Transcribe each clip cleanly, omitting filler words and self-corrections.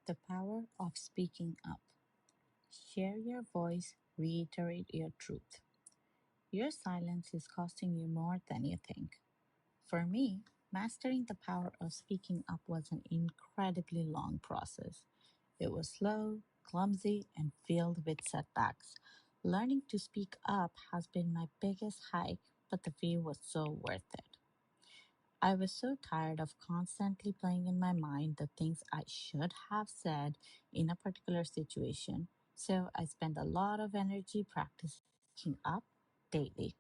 The power of speaking up. Share your voice, reiterate your truth. Your silence is costing you more than you think. For me, mastering the power of speaking up was an incredibly long process. It was slow, clumsy, and filled with setbacks. Learning to speak up has been my biggest hike, but the view was so worth it. I was so tired of constantly playing in my mind the things I should have said in a particular situation, so I spent a lot of energy practicing up daily.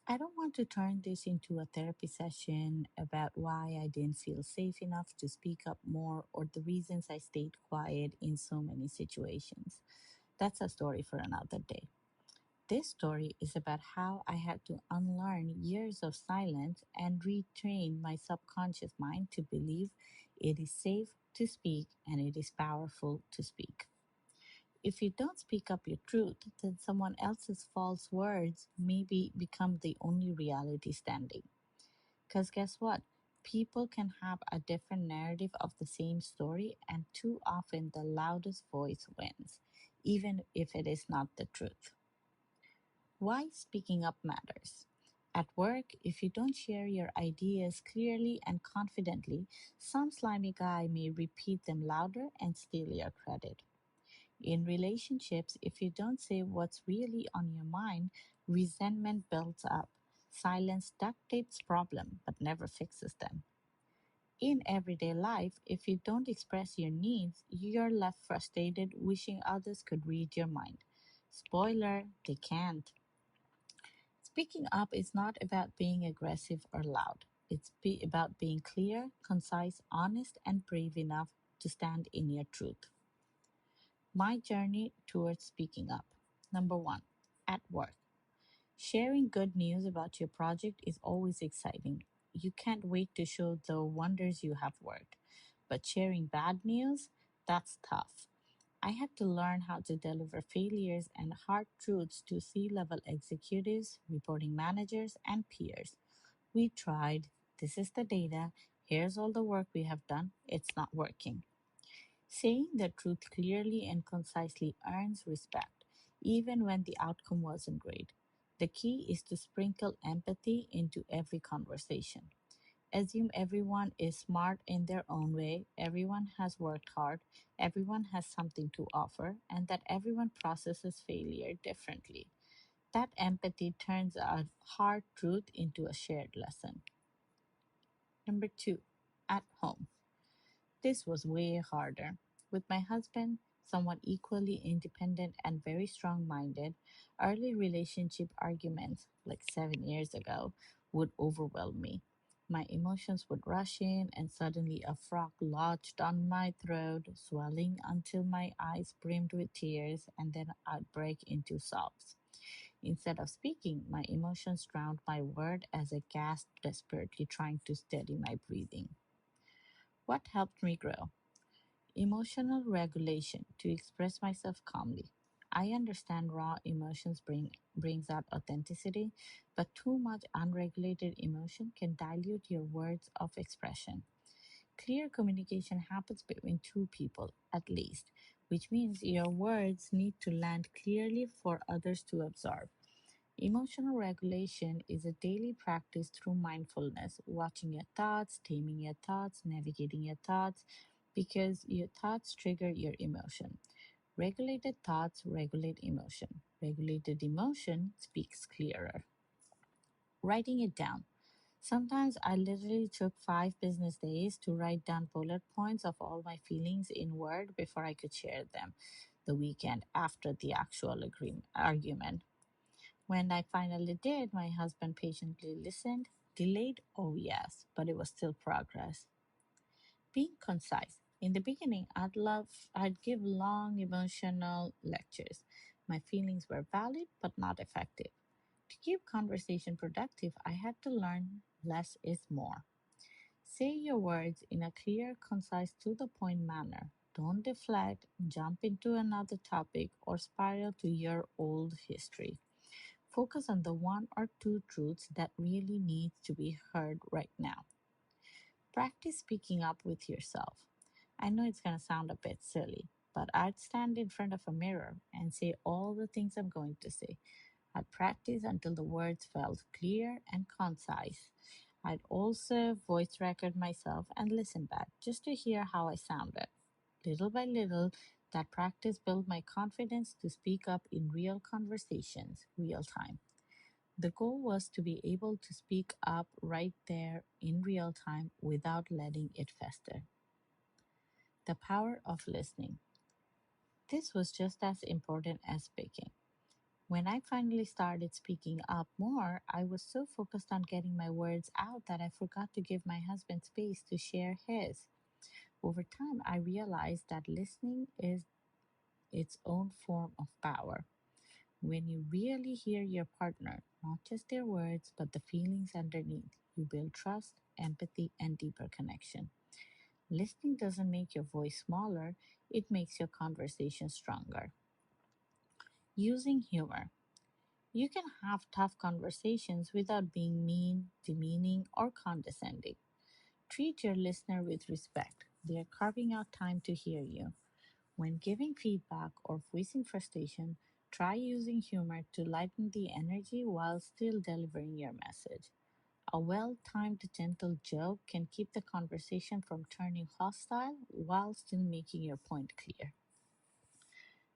I don't want to turn this into a therapy session about why I didn't feel safe enough to speak up more or the reasons I stayed quiet in so many situations. That's a story for another day. This story is about how I had to unlearn years of silence and retrain my subconscious mind to believe it is safe to speak and it is powerful to speak. If you don't speak up your truth, then someone else's false words maybe become the only reality standing. Because guess what? People can have a different narrative of the same story, and too often the loudest voice wins, even if it is not the truth. Why speaking up matters. At work, if you don't share your ideas clearly and confidently, some slimy guy may repeat them louder and steal your credit. In relationships, if you don't say what's really on your mind, resentment builds up. Silence duct tapes problems but never fixes them. In everyday life, if you don't express your needs, you're left frustrated wishing others could read your mind. Spoiler, they can't. Speaking up is not about being aggressive or loud. About being clear, concise, honest, and brave enough to stand in your truth. My journey towards speaking up. Number one, at work. Sharing good news about your project is always exciting. You can't wait to show the wonders you have worked. But sharing bad news, that's tough. I had to learn how to deliver failures and hard truths to C level executives, reporting managers, and peers. We tried. This is the data. Here's all the work we have done. It's not working. Saying the truth clearly and concisely earns respect, even when the outcome wasn't great. The key is to sprinkle empathy into every conversation. Assume everyone is smart in their own way, everyone has worked hard, everyone has something to offer, and that everyone processes failure differently. That empathy turns a hard truth into a shared lesson. Number two, at home. This was way harder. With my husband, somewhat equally independent and very strong minded, early relationship arguments, like 7 years ago, would overwhelm me. My emotions would rush in, and suddenly a frog lodged on my throat, swelling until my eyes brimmed with tears, and then I'd break into sobs. Instead of speaking, my emotions drowned my word as I gasped desperately, trying to steady my breathing. What helped me grow? Emotional regulation to express myself calmly. I understand raw emotions brings out authenticity, but too much unregulated emotion can dilute your words of expression. Clear communication happens between two people, at least, which means your words need to land clearly for others to absorb. Emotional regulation is a daily practice through mindfulness, watching your thoughts, taming your thoughts, navigating your thoughts, because your thoughts trigger your emotion. Regulated thoughts regulate emotion. Regulated emotion speaks clearer. Writing it down. Sometimes I literally took 5 business days to write down bullet points of all my feelings in Word before I could share them the weekend after the actual argument. When I finally did, my husband patiently listened. Delayed? Oh, yes, but it was still progress. Being concise. In the beginning, I'd give long emotional lectures. My feelings were valid but not effective. To keep conversation productive, I had to learn less is more. Say your words in a clear, concise, to the point manner. Don't deflect, jump into another topic, or spiral to your old history. Focus on the one or two truths that really need to be heard right now. Practice speaking up with yourself. I know it's going to sound a bit silly, but I'd stand in front of a mirror and say all the things I'm going to say. I'd practice until the words felt clear and concise. I'd also voice record myself and listen back just to hear how I sounded. Little by little, that practice built my confidence to speak up in real conversations, real time. The goal was to be able to speak up right there in real time without letting it fester. The power of listening. This was just as important as speaking. When I finally started speaking up more, I was so focused on getting my words out that I forgot to give my husband space to share his. Over time, I realized that listening is its own form of power. When you really hear your partner, not just their words, but the feelings underneath, you build trust, empathy, and deeper connection. Listening doesn't make your voice smaller, it makes your conversation stronger. Using humor. You can have tough conversations without being mean, demeaning, or condescending. Treat your listener with respect. They are carving out time to hear you. When giving feedback or voicing frustration, try using humor to lighten the energy while still delivering your message. A well timed, gentle joke can keep the conversation from turning hostile while still making your point clear.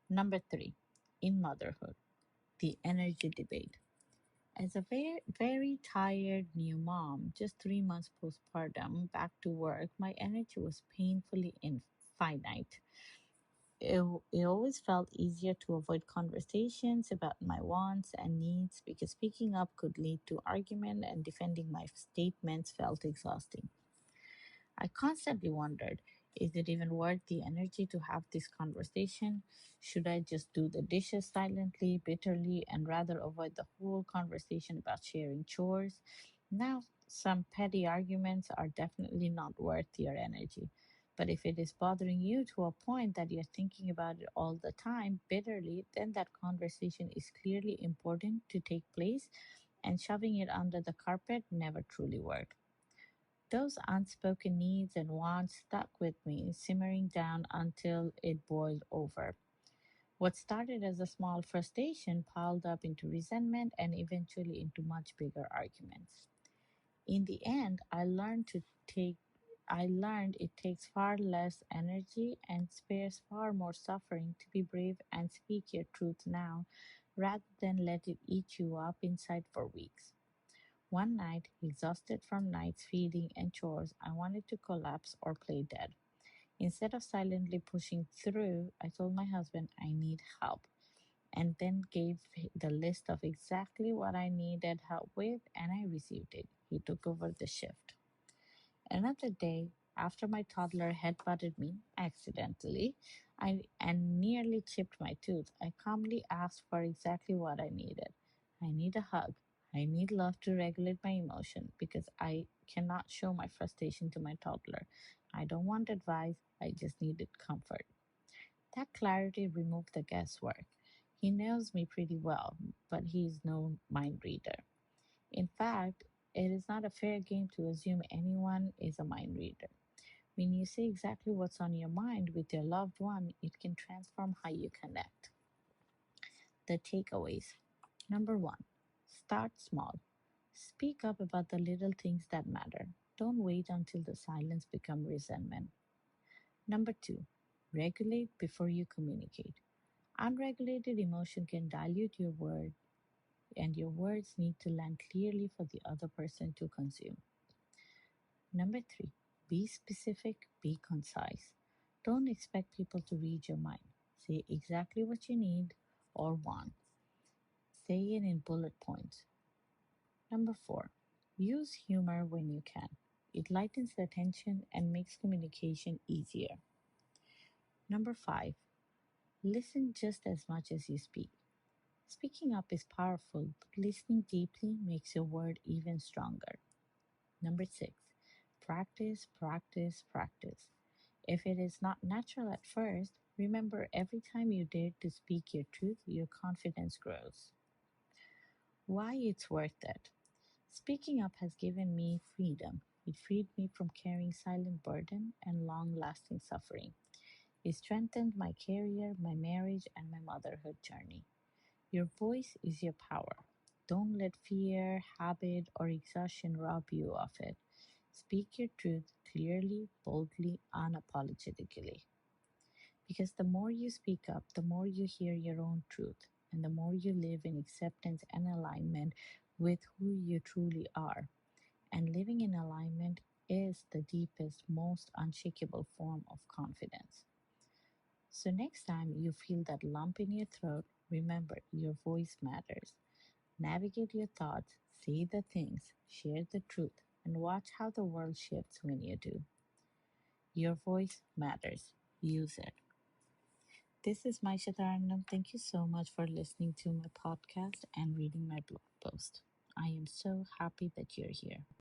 Number three, in motherhood, the energy debate. As a very tired new mom, just 3 months postpartum, back to work, my energy was painfully infinite. It always felt easier to avoid conversations about my wants and needs because speaking up could lead to argument and defending my statements felt exhausting. I constantly wondered, is it even worth the energy to have this conversation? Should I just do the dishes silently, bitterly, and rather avoid the whole conversation about sharing chores? Now, some petty arguments are definitely not worth your energy. But if it is bothering you to a point that you're thinking about it all the time bitterly, then that conversation is clearly important to take place, and shoving it under the carpet never truly worked. Those unspoken needs and wants stuck with me, simmering down until it boiled over. What started as a small frustration piled up into resentment and eventually into much bigger arguments. In the end, I learned it takes far less energy and spares far more suffering to be brave and speak your truth now rather than let it eat you up inside for weeks. One night, exhausted from nights feeding and chores, I wanted to collapse or play dead. Instead of silently pushing through, I told my husband I need help and then gave the list of exactly what I needed help with, and I received it. He took over the shift. Another day, after my toddler headbutted me accidentally and nearly chipped my tooth, I calmly asked for exactly what I needed. I need a hug. I need love to regulate my emotion because I cannot show my frustration to my toddler. I don't want advice, I just needed comfort. That clarity removed the guesswork. He knows me pretty well, but he is no mind reader. In fact, it is not a fair game to assume anyone is a mind reader. When you say exactly what's on your mind with your loved one, it can transform how you connect. The takeaways. Number one, start small. Speak up about the little things that matter. Don't wait until the silence becomes resentment. Number two, regulate before you communicate. Unregulated emotion can dilute your word, and your words need to land clearly for the other person to consume. Number three, be specific, be concise. Don't expect people to read your mind. Say exactly what you need or want. Say it in bullet points. Number four, use humor when you can. It lightens the tension and makes communication easier. Number five, listen just as much as you speak. Speaking up is powerful, but listening deeply makes your word even stronger. Number six, practice, practice, practice. If it is not natural at first, remember every time you dare to speak your truth, your confidence grows. Why it's worth it. Speaking up has given me freedom. It freed me from carrying silent burden and long lasting suffering. It strengthened my career, my marriage, and my motherhood journey. Your voice is your power. Don't let fear, habit, or exhaustion rob you of it. Speak your truth clearly, boldly, unapologetically. Because the more you speak up, the more you hear your own truth, and the more you live in acceptance and alignment with who you truly are. And living in alignment is the deepest, most unshakable form of confidence. So, next time you feel that lump in your throat, remember your voice matters. Navigate your thoughts, say the things, share the truth, and watch how the world shifts when you do. Your voice matters. Use it. This is Maisha Taranam. Thank you so much for listening to my podcast and reading my blog post. I am so happy that you're here.